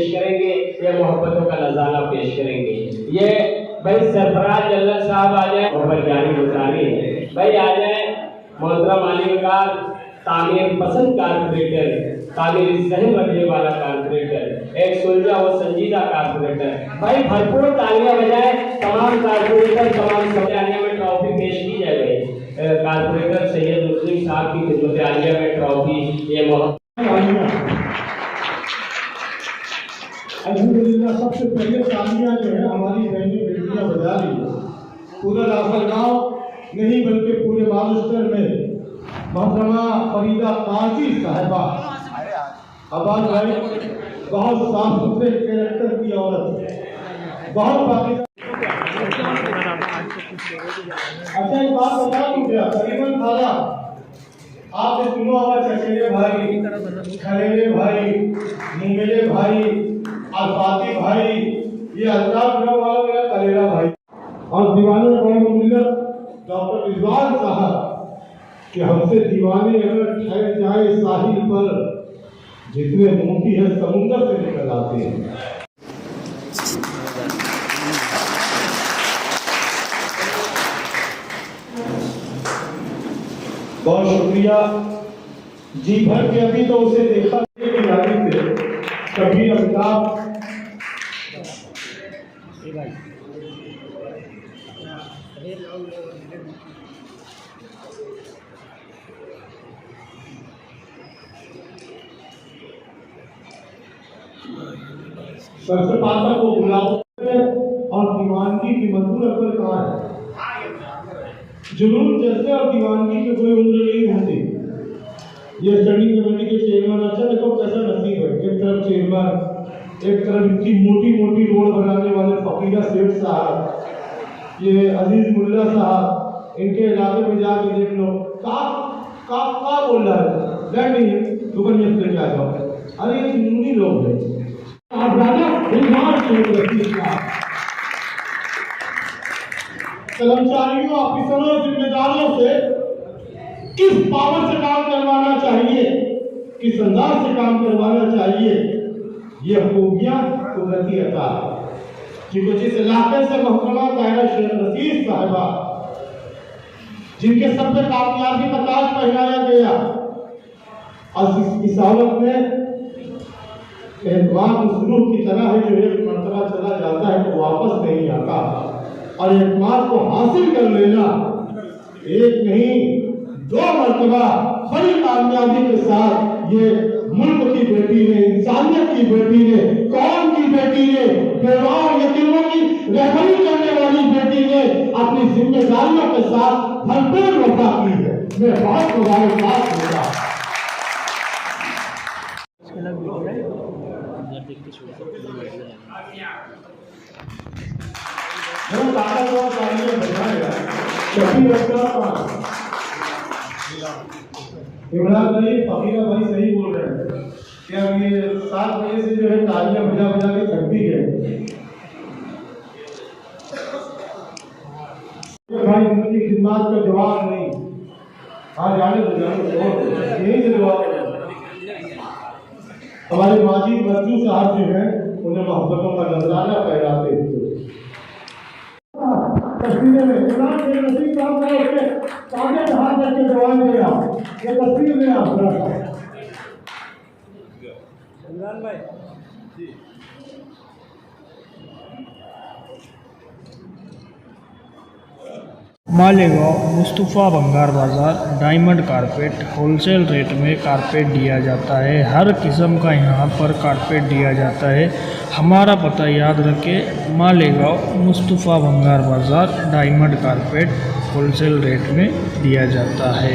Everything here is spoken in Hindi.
पेश करेंगे, ये मोहब्बतों का नज़ारा पेश करेंगे। ये भाई सरफराज जल्लत साहब आ जाए, मोहब्बत जानी गुजारी भाई आ जाए, मोहतरम आलिमकार, तामीर पसंद कारपोरेटर, तामीर जहन रखने वाला कारपोरेटर, एक सुलझा व संजीदा कारपोरेटर। भाई भरपूर तालियां बजाएं तमाम कारपोरेटर, तमाम समझाने में ट्रॉफी पेश की जाए गई कारपोरेटर सैयद मुस्लिम साहब की खिदमत आलिया में ट्रॉफी ये अल्हम्दुलिल्लाह। सबसे पहले तालियां जो है हमारी बहनें बेटियां बजा रही है। पूरा राफल गाँव नहीं बल्कि पूरे महाराष्ट्र में मोहतरमा फरीदा काजी साहिबा आबाद भाई बहुत साफ सुथरे कैरेक्टर की औरत, बहुत बाकी। अच्छा एक बात बता दूं क्या, करीबन खाला आपने सुना होगा चचेरे भाई, खलेले भाई, मुंगेले भाई, अल्फाती भाई, ये अल्ताफ वाला मेरा कलेरा भाई और दीवाने डॉक्टर रिजवान साहब कि हमसे दीवाने अगर ठहर जाए साहिल पर, जितने मोती है समुद्र से निकल आते हैं। बहुत शुक्रिया जी भर के। अभी तो उसे देखा से कभी अमिताभ सबसे पाता को बुलाओ और दीवानगी की मधुर अकबर कहाँ है। जुनून जैसे और दीवानगी की कोई उम्र नहीं होती। ये स्टैंडिंग कमेटी के चेयरमैन, अच्छा देखो कैसा नसीब है, एक तरफ चेयरमैन, एक तरफ इनकी मोटी मोटी रोड बनाने वाले फकीरा सेठ साहब, ये अजीज मुल्ला साहब, इनके इलाके में जाके देख लो का बोल रहा है, लैंड नहीं है, दुकान में लेके आ जाओ। अरे ये जुनूनी लोग हैं। आप राजा कर्मचारियों, ऑफिसरों, जिम्मेदारों से किस पावर से काम करवाना चाहिए, किस अंदाज से काम करवाना चाहिए, ये खूबियां कुदरती अता है। जिनको जिस इलाके से मोहतरमा ताहिरा शेख रशीद साहिबा, जिनके सब पे कामयाबी का ताज पहनाया गया, और इस औरत में एतमाद सुलूक की तरह है जो एक मरतबा चला जाता है तो वापस नहीं आता, और एतमाद को हासिल कर लेना एक नहीं 2 मरतबा बड़ी कामयाबी के साथ ये मुल्क की बेटी ने, इंसानियत की बेटी ने, कौम की बेटी ने, बेवार यतीमों की रहबरी करने वाली बेटी ने अपनी जिम्मेदारियों के साथ भरपूर वफा की है। मैं बहुत मुबारकबाद दूंगा। इमरान भाई, फकीरा भाई सही बोल रहे हैं कि अब ये 7 बजे से जो है तालियां बजा बजा के थक भी गए भाई। उनकी खिदमत का जवाब नहीं, हाँ जाने दो यही से जवाब। हमारे माजिद मजदू साहब जो है उन्हें मोहब्बतों का नजराना फहराते हुए तस्वीरें में इमरान शेख रशीद साहब का उसके कागज हाथ रख के जवाब दिया, ये तस्वीर में आप इमरान भाई जी। मालेगांव मुस्तफ़ा भंगार बाज़ार डायमंड कारपेट होलसेल रेट में कारपेट दिया जाता है। हर किस्म का यहाँ पर कारपेट दिया जाता है। हमारा पता याद रखें, मालेगांव मुस्तफ़ा भंगार बाज़ार डायमंड कारपेट होलसेल रेट में दिया जाता है।